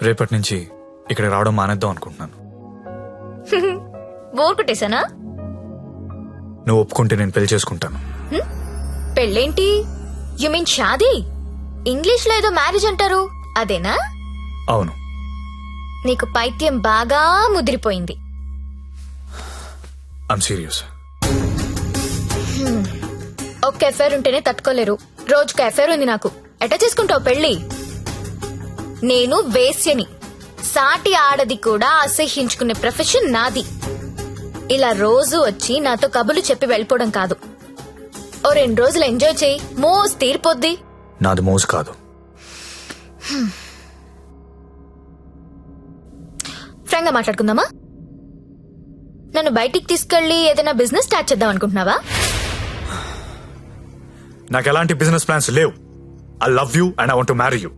రేపటి నుంచి ఇక్కడ రావడం మానేద్దాం అనుకుంటున్నాను. బోర్ కొట్టేశానా? నువ్వు ఒప్పుకుంటే నేను పెళ్లి చేసుకుంటాను. పెళ్ళేంటి? You mean shaadi? ఇంగ్లీష్ లో ఏదో మ్యారేజ్ అంటారు, అదేనా? అవును. నీకు పైత్యం బాగా ముదిరిపోయింది. I'm serious. ఒక్క ఎఫైర్ ఉంటేనే తట్టుకోలేరు, రోజుకు ఎఫైర్ ఉంది నాకు. ఎట్టా చేసుకుంటావు పెళ్లి? నేను వేశ్యని, సాటి ఆడది కూడా అసహ్యించుకునే ప్రొఫెషన్ నాది. ఇలా రోజు వచ్చి నాతో కబులు చెప్పి వెళ్ళిపోవడం కాదు. ఓ 2 రోజులు ఎంజాయ్ చేయి, మోస్ తీరిపోద్ది. నాది మోజు కాదు. ఫ్రాంక్ గా మాట్లాడుకుందామా? నన్ను బయటికి తీసుకెళ్లి ఏదైనా బిజినెస్ స్టార్ట్ చేద్దాం అనుకుంటున్నావా? నాకు ఎలాంటి బిజినెస్ ప్లాన్స్ లేవు. I love you and I want to marry you.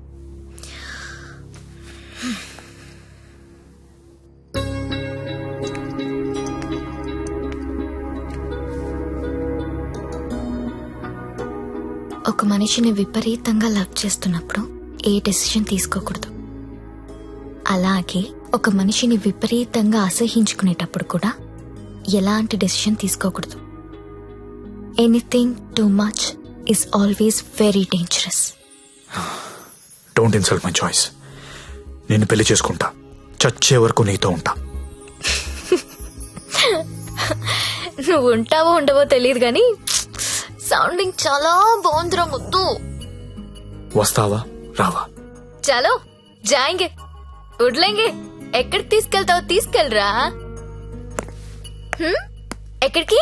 ఒక మనిషిని విపరీతంగా లవ్ చేస్తున్నప్పుడు ఏ డెసిషన్ తీసుకోకూడదు. అలాగే ఒక మనిషిని విపరీతంగా అసహించుకునేటప్పుడు కూడా ఎలాంటి డెసిషన్ తీసుకోకూడదు. Anything too much is always very dangerous. Don't insult my choice. నేను పెళ్లి చేసుకుంటా, చచ్చే వరకు నీతో ఉంటా. నువ్వు ఉంటావో ఉండవో తెలియదు గాని సౌండింగ్ చాలా బాగుందిరా ముద్దు. వస్తావా రావా? చలో జాయింగే, ఉడ్లేంగే. ఎక్కడికి తీసుకెళ్తావో తీసుకెళ్ళరా. ఎక్కడికి?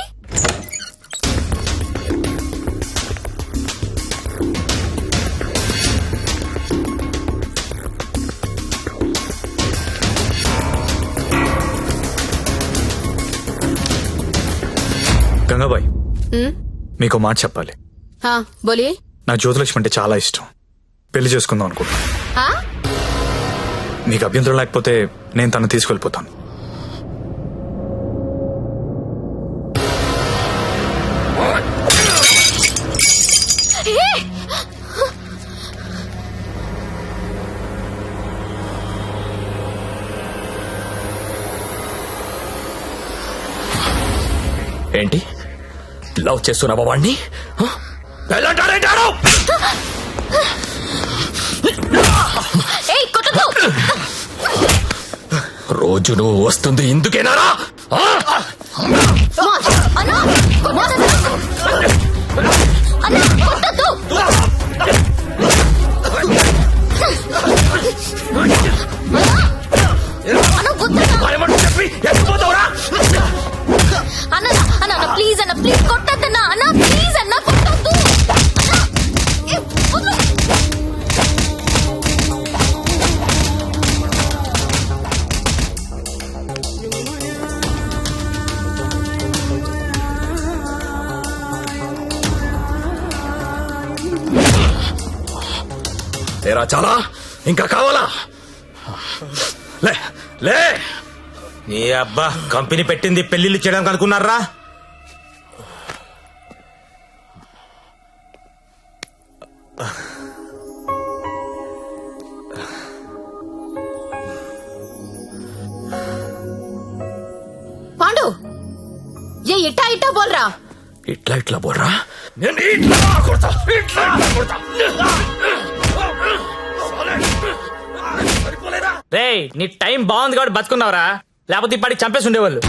గంగాబాయ్, మీకు మాట చెప్పాలి. हाँ बोलिए. నాకు జ్యోతిలక్ష్మి అంటే చాలా ఇష్టం. పెళ్లి చేసుకుందాం అనుకుంటున్నా. हाँ మీకు అభ్యంతరం లేకపోతే నేను తను తీసుకెళ్ళిపోతాను. ఏంటి లవ్ చేస్తున్నావా వాణ్ణి? రోజు నువ్వు వస్తుంది ఇందుకేనారా? చెప్పి ఎత్తిపోతావురా? అన్న ప్లీజ్ అన్న, ప్లీజ్ కొట్టద్దన్నా అన్న, ప్లీజ్ అన్న కొట్టద్దు. ఏరా చాలా ఇంకా కావాలా? లే లే. నీ అబ్బా కంపెనీ పెట్టింది పెళ్లిళ్ళు చేయడానికి అనుకున్నారా? पांडु ये इट्टा इट्टा बोल रहा. ఇట్లా ఇట్లా బోర్రా? నేను ఇట్లా కొడతా, ఇట్లా కొడతా. రేయ్, నీ టైం బాగుంది కాబట్టి బతుకున్నావురా, లేకపోతే ఇప్పటికి చంపేసి ఉండేవాళ్ళు.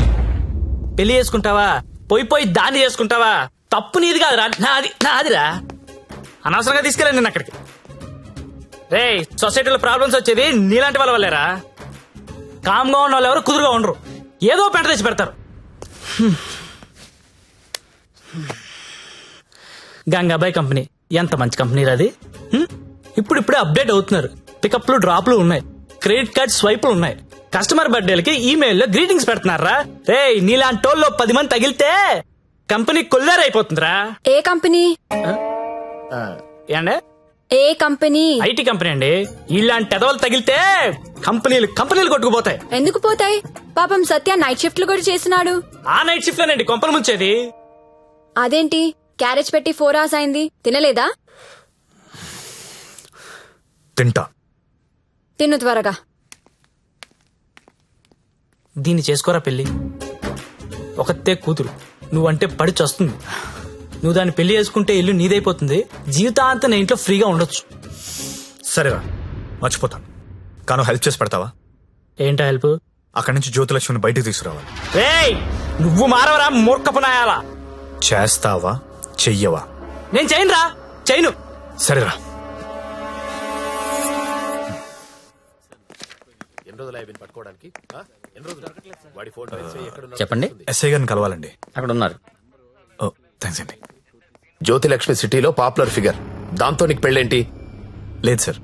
పెళ్లి చేసుకుంటావా, పోయి దాన్ని చేసుకుంటావా? తప్పు నీది కాదురా, నాదిరా. అనవసరంగా తీసుకెళ్ళాను నేను అక్కడికి. రేయ్, సొసైటీలో ప్రాబ్లమ్స్ వచ్చేది నీలాంటి వాళ్ళ వల్లేరా. కామ్గా ఉన్న వాళ్ళు ఎవరు కుదురుగా ఉండరు, ఏదో పెంట తెచ్చి పెడతారు. గంగాబాయ్ కంపెనీ ఎంత మంచి కంపెనీ అది. ఇప్పుడిప్పుడే అప్డేట్ అవుతున్నారు. పికప్లు డ్రాప్లు ఉన్నాయి, క్రెడిట్ కార్డ్ స్వైపులు ఉన్నాయి. కస్టమర్ బర్త్డేలకి ఈమెయిల్లో గ్రీటింగ్స్ పెడుతున్నారా. రేయ్, నీలాంటి టోల్లో 10 మంది తగిలితే కంపెనీ కొల్లేరైపోతుందిరా. ఏ కంపెనీ? ఏండే? ఏ కంపెనీ? ఐటీ కంపెనీ అండి. ఇలాంటి ఎదవలు తగిలితే కంపెనీలు కొట్టుకుపోతాయి. ఎందుకు పోతాయి? పాపం సత్య నైట్ షిఫ్ట్లు కూడా చేస్తున్నాడు. ఆ నైట్ షిఫ్ట్ లోనండి కొంపలు ముంచేది. అదేంటి క్యారేజ్ పెట్టి 4 hours అయింది, తినలేదా? తింటా. తిను త్వరగా. దీన్ని చేసుకోరా పెళ్లి. ఒకతే కూతురు, నువ్వంటే పడి చస్తుంది. నువ్వు దాన్ని పెళ్లి చేసుకుంటే ఇల్లు నీదైపోతుంది. జీవితాంతం నేను ఇంట్లో ఫ్రీగా ఉండొచ్చు. సరేరా, మర్చిపోతాను. కానీ హెల్ప్ చేసి పెడతావా? ఏంటా హెల్ప్? అక్కడి నుంచి జ్యోతిలక్ష్మిని బయటికి తీసుకురావాలి. రేయ్, నువ్వు మారవరా మూర్ఖపునాయాలా? చేస్తావా చెయ్యవా? నేను చేయనురా, చేయను. సరేరా. చెప్పండి. ఎస్ఐ గారిని కలవాలండి. అక్కడ ఉన్నారు. ఓ థ్యాంక్స్ అండి. జ్యోతిలక్ష్మి సిటీలో పాపులర్ ఫిగర్. దాంతో నీకు పెళ్ళేంటి? లేదు సార్,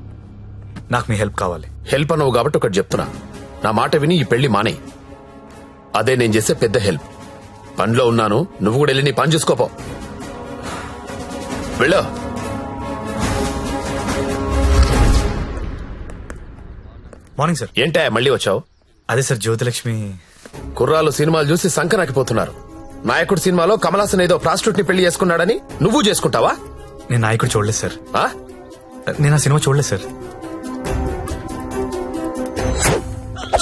నాకు మీ హెల్ప్ కావాలి. హెల్ప్ అన్నావు కాబట్టి ఒకటి చెప్తున్నా. నా మాట విని ఈ పెళ్లి మానే. అదే నేను చేసే పెద్ద హెల్ప్. పనిలో ఉన్నాను, నువ్వు కూడా వెళ్ళి నీ పని చూసుకోపో. వెళ్ళు. Morning sir. ఏంటా మళ్ళీ వచ్చావు? అదే సార్, జ్యోతిలక్ష్మి. కుర్రాలు సినిమాలు చూసి సంకనాకిపోతున్నారు. నాయకుడు సినిమాలో కమలాసన్ ఏదో ప్రాస్టిట్యూట్ ని పెళ్లి చేసుకున్నాడని నువ్వు చేసుకుంటావా? నేను నాయకుడు చూడలేదు సార్. ఆ? నేను ఆ సినిమా చూడలేదు సార్.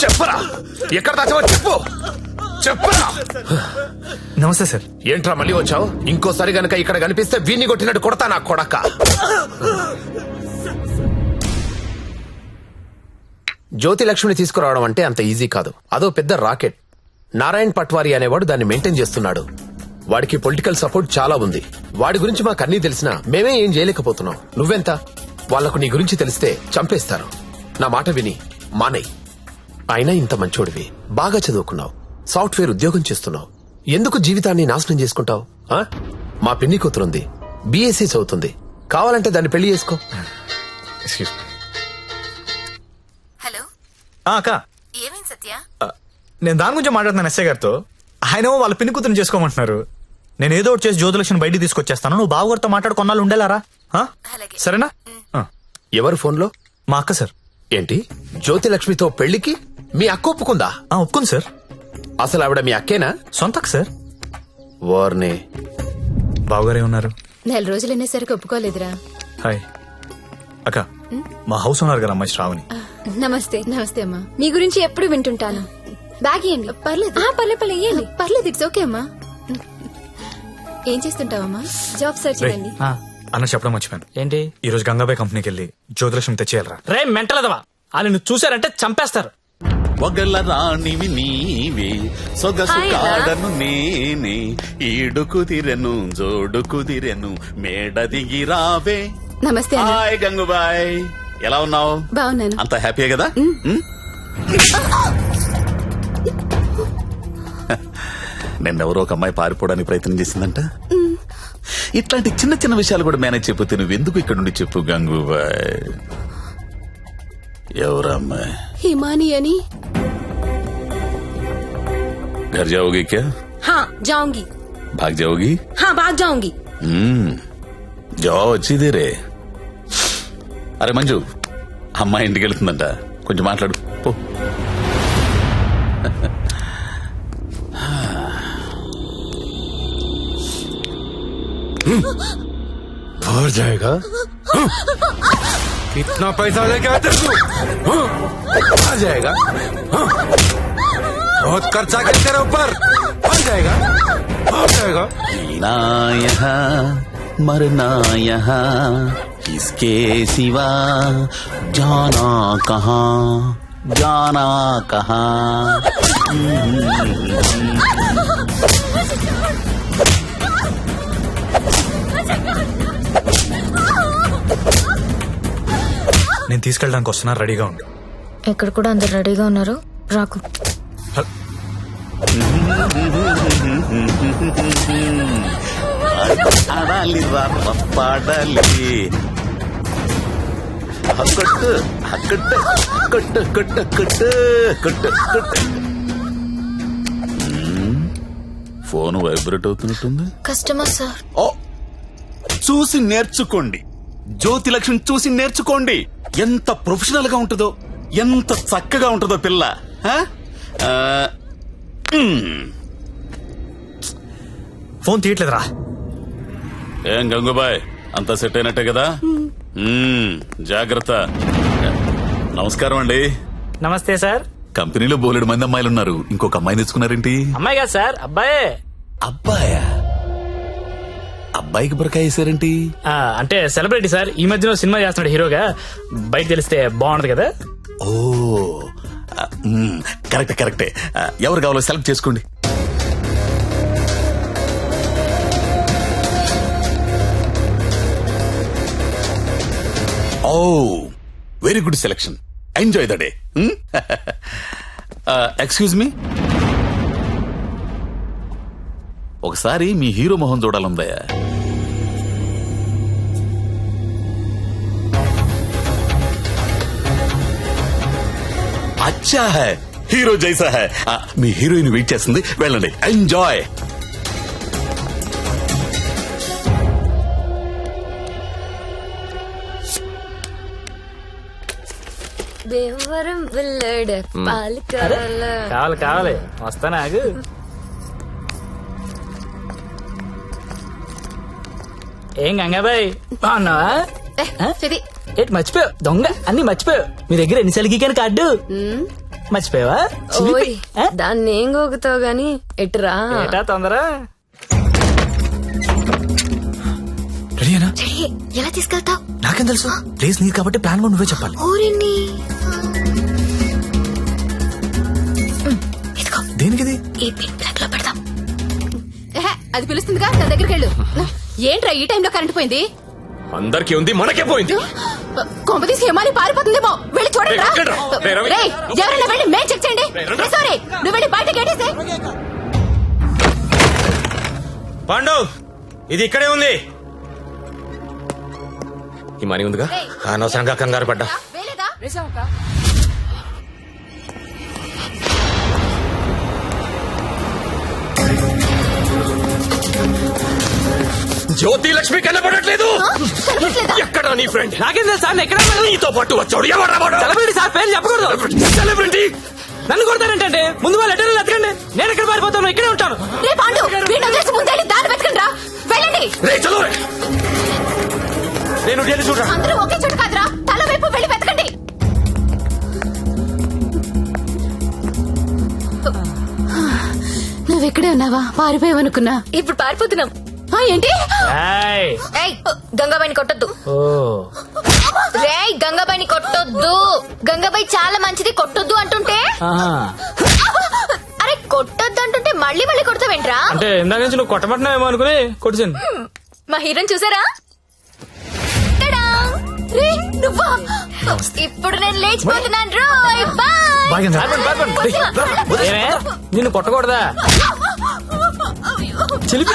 చెప్పరా, ఎక్కడ దాచావో చెప్పు. చెప్పరా. నమస్తే సార్. ఏంట్రా మళ్ళీ వచ్చావు? ఇంకోసారి గనక ఇక్కడ కనిపిస్తే వీణ్ణి కొట్టినట్టు కొడతా నా కొడక. జ్యోతిలక్ష్మిని తీసుకురావడం అంటే అంత ఈజీ కాదు. అదో పెద్ద రాకెట్. నారాయణ్ పట్వారీ అనేవాడు దాన్ని మెయింటైన్ చేస్తున్నాడు. వాడికి పొలిటికల్ సపోర్ట్ చాలా ఉంది. వాడి గురించి మాకు అన్నీ తెలిసినా మేమే ఏం చేయలేకపోతున్నాం. నువ్వెంత? వాళ్లకు నీ గురించి తెలిస్తే చంపేస్తారు. నా మాట విని మానేయ్. అయినా ఇంత మంచోడివి, బాగా చదువుకున్నావు, సాఫ్ట్వేర్ ఉద్యోగం చేస్తున్నావు. ఎందుకు జీవితాన్ని నాశనం చేసుకుంటావు? మా పిన్ని కూతురుంది, బీఎస్సీ చదువుతుంది. కావాలంటే దాన్ని పెళ్లి చేసుకో. Excuse me. హలో, Ah, అక్క, ఏమైంది సత్య? నేను దాని గురించి మాట్లాడుతున్నాను ఎస్ఐ గారితో. ఆయన వాళ్ళ పిన్ని కూతురు చేసుకోమంటున్నారు. నేను ఏదో ఒకటి చేసి జ్యోతిలక్ష్మిని బయటికి తీసుకొచ్చేస్తాను. నువ్వు బావగారితో మాట్లాడు, కొన్నాళ్ళు ఉండేలారా? అలాగే. సరేనా? ఎవరు ఫోన్లో? మా అక్క సార్. ఏంటి, జ్యోతిలక్ష్మితో పెళ్లికి మీ అక్క ఒప్పుకుందా? ఒప్పుకుంది సార్. అసలు ఆవిడ మీ అక్కేనా? సొంత అక్క సార్. వార్నే. బావగారే ఉన్నారు. 4 రోజులు అనేసరికి ఒప్పుకోలేదురా. హాయ్ అక్క, మా హౌస్ ఓనర్ గారు అమ్మాయి శ్రావణి. నమస్తే. నమస్తే అమ్మా. మీ గురించి ఎప్పుడు వింటుంటాను. బ్యాగ్ ఇవ్వండి. పర్లేదు. పర్లేదు ఇవ్వండి. పర్లేదు, ఇట్స్ ఓకే అమ్మా. ఏం చేస్తుంటావమ్మా? జాబ్ సర్చ్ రేయ్, చేయండి. అన్న చెప్పడం మర్చిపోయాను. ఏంటి? ఈ రోజు గంగాబాయ్ కంపెనీకి వెళ్ళి జ్యోతిలక్ష్మి తెచ్చేయాలరా. రే మెంటలదవా, వాళ్ళు నువ్వు చూసారంటే చంపేస్తారు. ఒగల రాణివి నీవే, సొగసు కాడను నేనే, ఈడు కుదిరెను జోడు కుదిరెను, మేడ దిగి రావే. నమస్తే అన్న. హాయ్ గంగుబాయ్, ఎలా ఉన్నావు? బాగున్నాను. అంత హ్యాపీయే కదా? నిన్నెవరో ఒక అమ్మాయి పారిపోవడానికి ప్రయత్నం చేసిందంట. ఇట్లాంటి చిన్న చిన్న విషయాలు కూడా మేనేజ్ చెప్పితే నువ్వెందుకు ఇక్కడ నుండి చెప్పు గంగుబాయ్. ఎవరా అమ్మాయి? హిమాని అని. घर जाओगी क्या? हाँ जाऊंगी. भाग जाओगी? हाँ भाग जाऊंगी. जाओ अच्छी देरे. అరే మంజు, అమ్మాయి ఇంటికి వెళ్తుందంట, కొంచెం మాట్లాడు పో. और जाएगा? कितना पैसा लेके आते तू? आ जाएगा? बहुत खर्चा कर तेरे ऊपर. आ जाएगा? आ जाएगा? जीना यहाँ मरना यहाँ, इसके सिवा जाना कहाँ, जाना कहाँ. నేను తీసుకెళ్ళడానికి వస్తున్నా, రెడీగా ఉండు. ఇక్కడ కూడా అందరు రెడీగా ఉన్నారు, రాకు. ఆడాలి పాడాలి, కొట్టు కొట్టు కొట్టు కొట్టు కొట్టు కొట్టు కొట్టు. ఫోన్ వైబ్రేట్ అవుతున్నట్టుంది. Customer sir. ఓ, చూసి నేర్చుకోండి, జ్యోతిలక్ష్మి చూసి నేర్చుకోండి. ఎంత ప్రొఫెషనల్ గా ఉంటుందో, ఎంత చక్కగా ఉంటుందో పిల్ల. ఫోన్ తీయట్లేదురా. ఏం గంగుబాయ్, అంతా సెట్ అయినట్టే కదా? జాగ్రత్త. నమస్కారం అండి. నమస్తే సార్. కంపెనీలో బోలెడు మంది అమ్మాయిలు ఉన్నారు, ఇంకొక అమ్మాయిని తెచ్చుకున్నారేంటి? అమ్మాయి కాదు సార్, అబ్బాయే. అబ్బాయా? అబ్బాయికి బురకాయ వేసారేంటి? అంటే సెలబ్రిటీ సార్, ఈ మధ్యన సినిమా చేస్తున్నాడు హీరోగా. బయట తెలిస్తే బాగుండదు కదా. ఓ కరెక్టే కరెక్టే. ఎవరు కావాలో సెలెక్ట్ చేసుకోండి. Oh very good selection. Enjoy the day. Excuse me, ఒకసారి మీ హీరో మొహం చూడాలందయ్యా. అచ్చా హై, హీరో జైసా హై. మీ హీరోయిన్ వెయిట్ చేస్తుంది, వెళ్ళండి. ఎంజాయ్. దేవరం వెళ్ళాడు పాలకాల. కావాలి కావాలి, వస్తానా ఆగు. ఏం గంగాబాయ్ బాగున్నావా? చెది ఏంటి మర్చిపోయావు? దొంగ అన్ని మర్చిపోయావు. మీ దగ్గర ఎన్నిసార్లు గీకాను కార్డు మర్చిపోయావా? ఓయ్ దాన్ని ఏం గోగుతావు గాని ఎటురా. ఏటా తొందర? రెడీనా? చెడి, ఎలా తీసుకెళ్తావు? నాకేం తెలుసు, ప్లేస్ నీది కాబట్టి ప్లాన్ కూడా నువ్వే చెప్పాలి. ఊరిని ఇదిగో దేనికిది? ఈ పిన్ ప్లగ్ లో పెడదాం. అది పిలుస్తుందిగా, దాని దగ్గరికి వెళ్ళు. ఏంట్రా ఈ టైంలో కరెంట్ పోయింది? అందరికీ ఉంది, మనకే పోయింది. కొంపతీసి హిమాలి పారిపోతుందేమో, వెళ్ళి చూడండి రా. ఎక్కడ? రే, రవి. రేయ్, ఎవరైనా వెళ్ళి మేం చెక్ చేయండి. రే, సారీ, నువ్వు వెళ్ళి బయట గేటేసే. పాండు, ఇది ఇక్కడే ఉంది. ఈ మనీ ఉందిగా. అనవసరంగా కంగారు పడ్డా. వేలేదా? జ్యోతి లక్ష్మి కనబడట్లేదు. ఎక్కడ నీ ఫ్రెండ్? నాకేం తెలుసు సార్, ఎక్కడ నీతో పాటు వచ్చాడు ఎవరా వాడు? సెలబ్రిటీ సార్, పేరు చెప్పకూడదు. సెలబ్రిటీ. నన్ను కొడతారంటే ముందు వాళ్ళు లెటర్లు ఎత్తకండి. నేను ఎక్కడ పారిపోతాను, ఇక్కడే ఉంటాను. రే పాండు, వీడిని వదిలేసి ముందెళ్ళి దారి వెతకండి రా. వెళ్ళండి. రే చలో రే. నేను ఢిల్లీ చూడరా. అందరూ ఒకే చోట కాదురా, తల వైపు వెళ్ళి వెతకండి. నువ్వు ఎక్కడే ఉన్నావా? పారిపోయావనుకున్నా. ఇప్పుడు పారిపోతున్నాం. ఏంటి? ఏయ్. ఏయ్, గంగాబాయిని కొట్టొద్దు. ఓ రేయ్, గంగాబాయిని కొట్టొద్దు. గంగాబాయి చాలా మంచిది, కొట్టొద్దు అంటుంటే. ఆహా. అరే, కొట్టొద్దు అంటుంటే మళ్ళీ మళ్ళీ కొడతావేంట్రా? అంటే ఇందాక నుంచి నువ్వు కొట్టబట్టినావేమో అనుకుని కొట్టించాను. మా హీరోని చూసారా? టడా! రే, నువ్వా? ఇప్పుడు నేను లేచిపోతున్నాను రోయ్. బాయ్. బాయ్ గంగా. ఏమే, నిన్ను కొట్టకూడదా? చిలిపి